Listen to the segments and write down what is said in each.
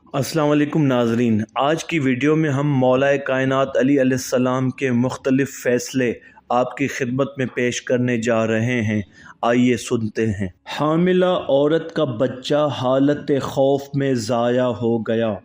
अस्सलाम वालेकुम नाज़रीन। आज की वीडियो में हम मौला कायनात अली अलैहिस्सलाम के मुख्तलिफ़ फ़ैसले आपकी खिदमत में पेश करने जा रहे हैं। आइए सुनते हैं। हामिला औरत का बच्चा हालत खौफ में ज़ाया हो गया।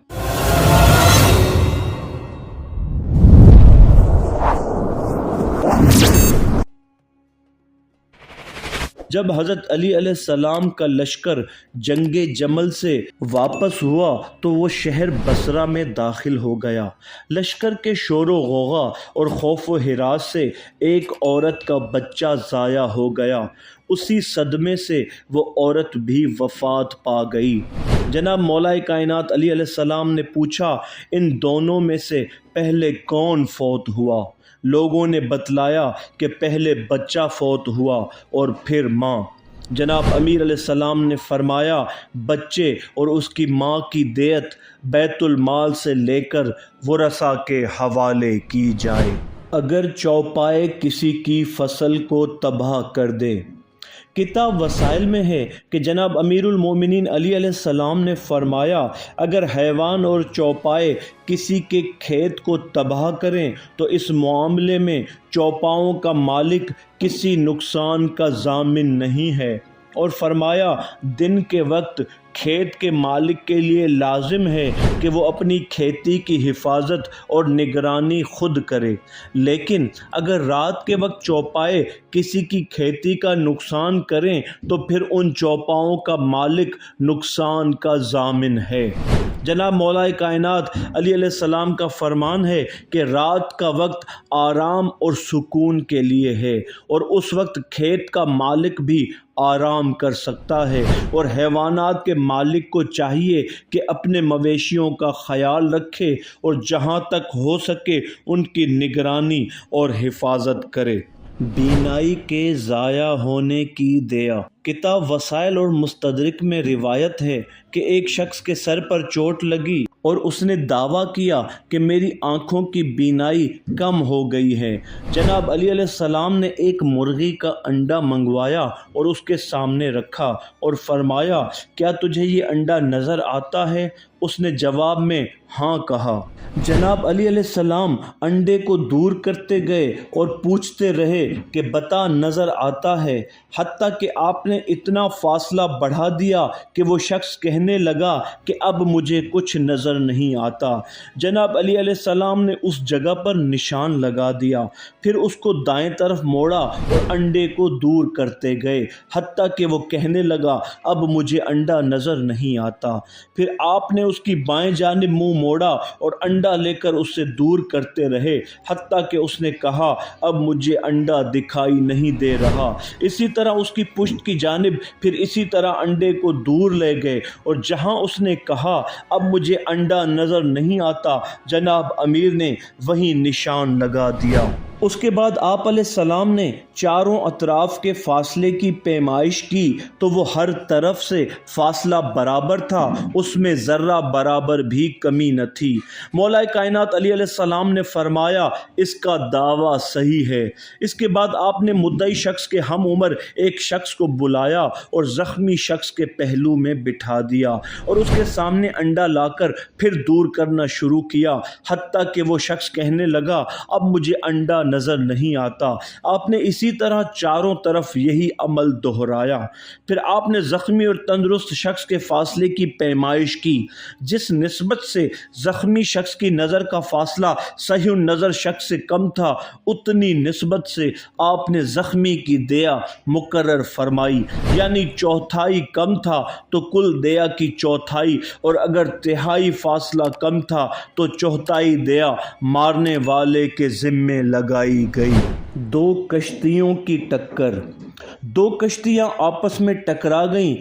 जब हज़रत अली अलैहिस्सलाम का लश्कर जंगे जमल से वापस हुआ तो वो शहर बसरा में दाखिल हो गया। लश्कर के शोर व गौगा और खौफ व हिरास से एक औरत का बच्चा ज़ाया हो गया। उसी सदमे से वो औरत भी वफ़ात पा गई। जनाब मौला कायनात अली अलैहिस्सलाम ने पूछा, इन दोनों में से पहले कौन फौत हुआ? लोगों ने बतलाया कि पहले बच्चा फौत हुआ और फिर माँ। जनाब अमीर अलैहिस्सलाम ने फरमाया, बच्चे और उसकी माँ की देयत बैतुल माल से लेकर वरसा के हवाले की जाए। अगर चौपाए किसी की फसल को तबाह कर दे। किताब वसाइल में है कि जनाब अमीरुल मोमिनीन अली अलैहिस्सलाम ने फरमाया, अगर हैवान और चौपाए किसी के खेत को तबाह करें तो इस मामले में चौपाओं का मालिक किसी नुकसान का ज़ामिन नहीं है। और फरमाया, दिन के वक्त खेत के मालिक के लिए लाजिम है कि वो अपनी खेती की हिफाजत और निगरानी खुद करे, लेकिन अगर रात के वक्त चौपाए किसी की खेती का नुकसान करें तो फिर उन चौपाओं का मालिक नुकसान का ज़ामिन है। जनाब मौला कायनात अली अलैहिस्सलाम का फरमान है कि रात का वक्त आराम और सुकून के लिए है और उस वक्त खेत का मालिक भी आराम कर सकता है, और हैवानात के मालिक को चाहिए कि अपने मवेशियों का ख्याल रखे और जहाँ तक हो सके उनकी निगरानी और हिफाजत करे। बीनाई के ज़ाया होने की दया। किताब वसाइल और मुस्तदरिक में रिवायत है कि एक शख्स के सर पर चोट लगी और उसने दावा किया कि मेरी आँखों की बीनाई कम हो गई है। जनाब अली अलैहिस्सलाम ने एक मुर्गी का अंडा मंगवाया और उसके सामने रखा और फरमाया, क्या तुझे ये अंडा नज़र आता है? उसने जवाब में हाँ कहा। जनाब अली अलैहिस्सलाम अंडे को दूर करते गए और पूछते रहे कि बता, नज़र आता है? हत्ता कि आपने इतना फासला बढ़ा दिया कि वो शख्स कहने लगा कि अब मुझे कुछ नज़र नहीं आता। जनाब अली अलैहिस्सलाम ने उस जगह पर निशान लगा दिया, फिर उसको दाएं तरफ मोड़ा और अंडे को दूर करते गए, हत्ता कि वो कहने लगा अब मुझे अंडा नज़र नहीं आता। फिर आपने उसकी बाएं जानिब मुंह मोड़ा और अंडा लेकर उससे दूर करते रहे, हत्ता कि उसने कहा अब मुझे अंडा दिखाई नहीं दे रहा। इसी तरह उसकी पुश्त की जानिब फिर इसी तरह अंडे को दूर ले गए और जहां उसने कहा अब मुझे अंडा नज़र नहीं आता, जनाब अमीर ने वहीं निशान लगा दिया। उसके बाद आप अलैहिस्सलाम ने चारों अतराफ के फासले की पैमाइश की तो वो हर तरफ से फासला बराबर था, उसमें ज़र्रा बराबर भी कमी न थी। मौला कायनात अली अलैहिस्सलाम ने फरमाया, इसका दावा सही है। इसके बाद आपने मुद्दई शख्स के हम उम्र एक शख्स को बुलाया और ज़ख्मी शख्स के पहलू में बिठा दिया और उसके सामने अंडा लाकर फिर दूर करना शुरू किया, हत्ता कि वो शख्स कहने लगा अब मुझे अंडा नज़र नहीं आता। आपने इसी तरह चारों तरफ यही अमल दोहराया। फिर आपने ज़ख्मी और तंदुरुस्त शख्स के फासले की पैमाइश की। जिस निस्बत से ज़ख्मी शख्स की नज़र का फासला सही नज़र शख्स से कम था, उतनी निस्बत से आपने ज़ख्मी की दया मुकर्रर फरमाई, यानी चौथाई कम था तो कुल दया की चौथाई, और अगर तिहाई फासला कम था तो चौथाई दया मारने वाले के ज़िम्मे लगाई गई। दो कश्तियों की टक्कर। दो कश्तियां आपस में टकरा गईं।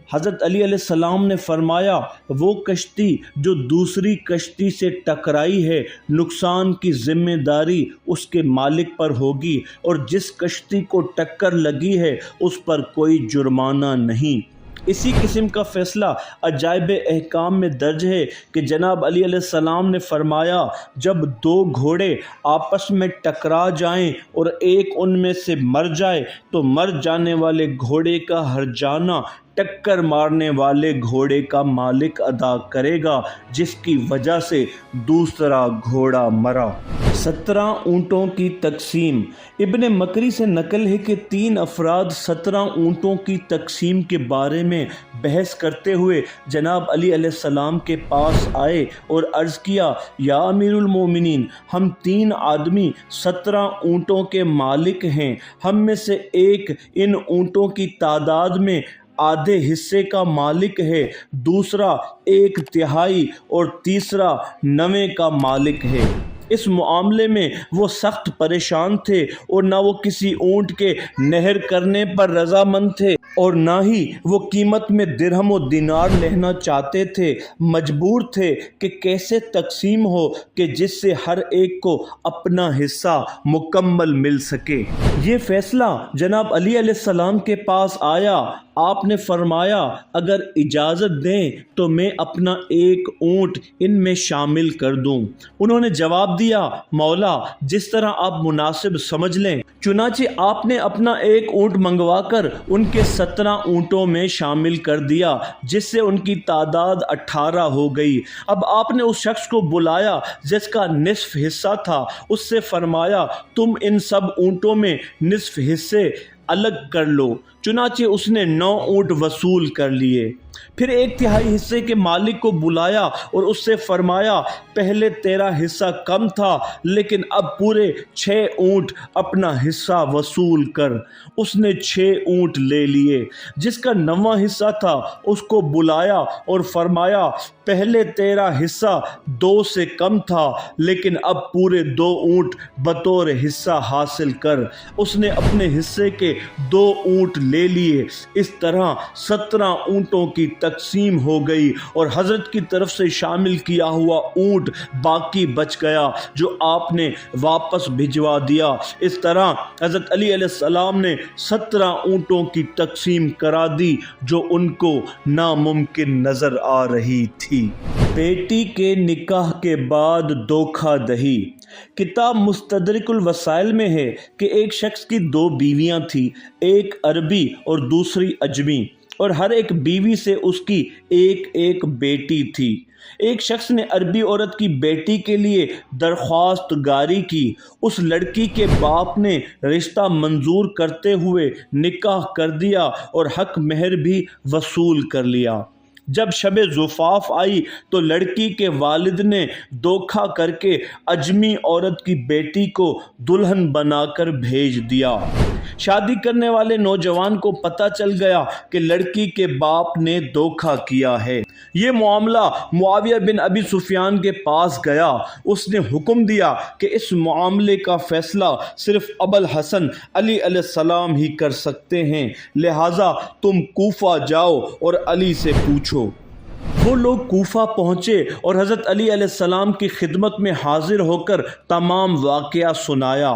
हज़रत अली अलैहिस्सलाम ने फरमाया, वो कश्ती जो दूसरी कश्ती से टकराई है नुकसान की ज़िम्मेदारी उसके मालिक पर होगी, और जिस कश्ती को टक्कर लगी है उस पर कोई जुर्माना नहीं। اسی قسم کا فیصلہ عجائب احکام میں درج ہے کہ جناب علی علیہ السلام نے فرمایا جب دو گھوڑے آپس میں ٹکرا جائیں اور ایک ان میں سے مر جائے تو مر جانے والے گھوڑے کا ہرجانہ ٹکر مارنے والے گھوڑے کا مالک ادا کرے گا جس کی وجہ سے دوسرا گھوڑا مرا۔ 17 اونٹوں کی تقسیم۔ ابن مکری سے نقل ہے کہ 3 افراد 17 اونٹوں کی تقسیم کے بارے میں بحث کرتے ہوئے جناب علی علیہ السلام کے پاس آئے اور عرض کیا یا امیر المومنین، ہم 3 آدمی 17 اونٹوں کے مالک ہیں، ہم میں سے ایک ان اونٹوں کی تعداد میں آدھے حصے کا مالک ہے، دوسرا 1/3 اور تیسرا 9 کا مالک ہے۔ اس معاملے میں وہ سخت پریشان تھے اور نہ وہ کسی اونٹ کے نہر کرنے پر رضامند تھے اور نہ ہی وہ قیمت میں درہم و دینار لینا چاہتے تھے۔ مجبور تھے کہ کیسے تقسیم ہو کہ جس سے ہر ایک کو اپنا حصہ مکمل مل سکے۔ یہ فیصلہ جناب علی علیہ السلام کے پاس آیا۔ آپ نے فرمایا اگر اجازت دیں تو میں اپنا ایک اونٹ ان میں شامل کر دوں۔ انہوں نے جواب دیا مولا جس طرح آپ مناسب سمجھ لیں۔ چنانچہ آپ نے اپنا ایک اونٹ منگوا کر ان کے 17 اونٹوں میں شامل کر دیا جس سے ان کی تعداد 18 ہو گئی۔ اب آپ نے اس شخص کو بلایا جس کا نصف حصہ تھا، اس سے فرمایا تم ان سب اونٹوں میں نصف حصے الگ کر لو۔ چنانچہ اس نے 9 اونٹ وصول کر لیے۔ پھر 1/3 حصے کے مالک کو بلایا اور اس سے فرمایا پہلے تیرا حصہ کم تھا لیکن اب پورے 6 اونٹ اپنا حصہ وصول کر۔ اس نے 6 اونٹ لے لیے۔ جس کا 9واں حصہ تھا اس کو بلایا اور فرمایا پہلے تیرا حصہ 2 سے کم تھا لیکن اب پورے 2 اونٹ بطور حصہ حاصل کر۔ اس نے اپنے حصے کے 2 اونٹ لے لیے۔ اس طرح 17 اونٹوں کی تقسیم ہو گئی اور حضرت کی طرف سے شامل کیا ہوا اونٹ باقی بچ گیا جو آپ نے واپس بھجوا دیا۔ اس طرح حضرت علی علیہ السلام نے 17 اونٹوں کی تقسیم کرا دی جو ان کو ناممکن نظر آ رہی تھی۔ بیٹی کے نکاح کے بعد دھوکہ دہی۔ کتاب مستدرک الوسائل میں ہے کہ ایک شخص کی 2 بیویاں تھیں، ایک عربی اور دوسری اجمی، اور ہر ایک بیوی سے اس کی ایک بیٹی تھی۔ ایک شخص نے عربی عورت کی بیٹی کے لیے درخواست گاری کی۔ اس لڑکی کے باپ نے رشتہ منظور کرتے ہوئے نکاح کر دیا اور حق مہر بھی وصول کر لیا۔ جب شب زفاف آئی تو لڑکی کے والد نے دھوکہ کر کے اجمی عورت کی بیٹی کو دلہن بنا کر بھیج دیا۔ شادی کرنے والے نوجوان کو پتہ چل گیا کہ لڑکی کے باپ نے دھوکہ کیا ہے۔ یہ معاملہ معاویہ بن ابی سفیان کے پاس گیا۔ اس نے حکم دیا کہ اس معاملے کا فیصلہ صرف ابو الحسن علی علیہ السلام ہی کر سکتے ہیں، لہٰذا تم کوفہ جاؤ اور علی سے پوچھو۔ وہ لوگ کوفہ پہنچے اور حضرت علی علیہ السلام کی خدمت میں حاضر ہو کر تمام واقعہ سنایا۔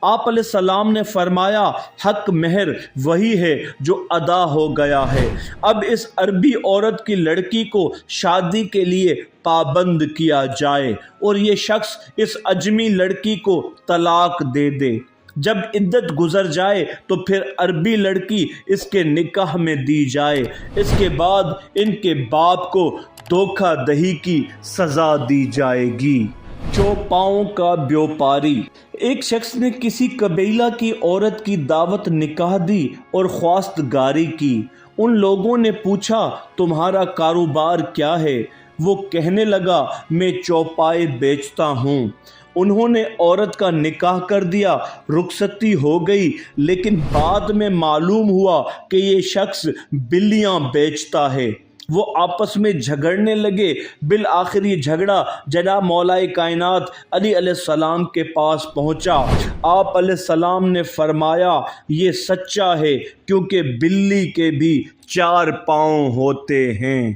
آپ علیہ السلام نے فرمایا حق مہر وہی ہے جو ادا ہو گیا ہے، اب اس عربی عورت کی لڑکی کو شادی کے لیے پابند کیا جائے اور یہ شخص اس اجمی لڑکی کو طلاق دے دے۔ جب عدت گزر جائے تو پھر عربی لڑکی اس کے نکاح میں دی جائے۔ اس کے بعد ان کے باپ کو دھوکہ دہی کی سزا دی جائے گی۔ چوپاؤں کا بیوپاری۔ ایک شخص نے کسی قبیلہ کی عورت کی دعوت نکاح دی اور خواست گاری کی۔ ان لوگوں نے پوچھا تمہارا کاروبار کیا ہے؟ وہ کہنے لگا میں چوپائے بیچتا ہوں۔ انہوں نے عورت کا نکاح کر دیا، رخصتی ہو گئی، لیکن بعد میں معلوم ہوا کہ یہ شخص بلیاں بیچتا ہے۔ وہ آپس میں جھگڑنے لگے۔ بالآخر یہ جھگڑا جناب مولا کائنات علی علیہ السلام کے پاس پہنچا۔ آپ علیہ السلام نے فرمایا یہ سچا ہے کیونکہ بلی کے بھی 4 پاؤں ہوتے ہیں۔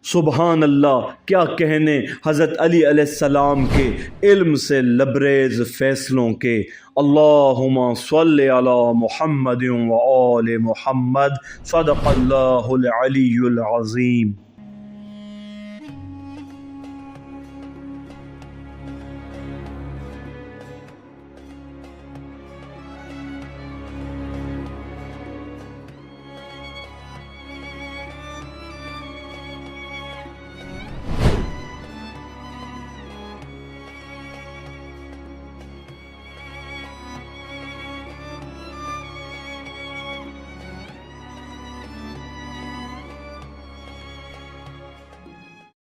سبحان اللہ، کیا کہنے حضرت علی علیہ السلام کے علم سے لبریز فیصلوں کے۔ اللہم صلی علی محمد و آل محمد، صدق اللہ العلی العظیم۔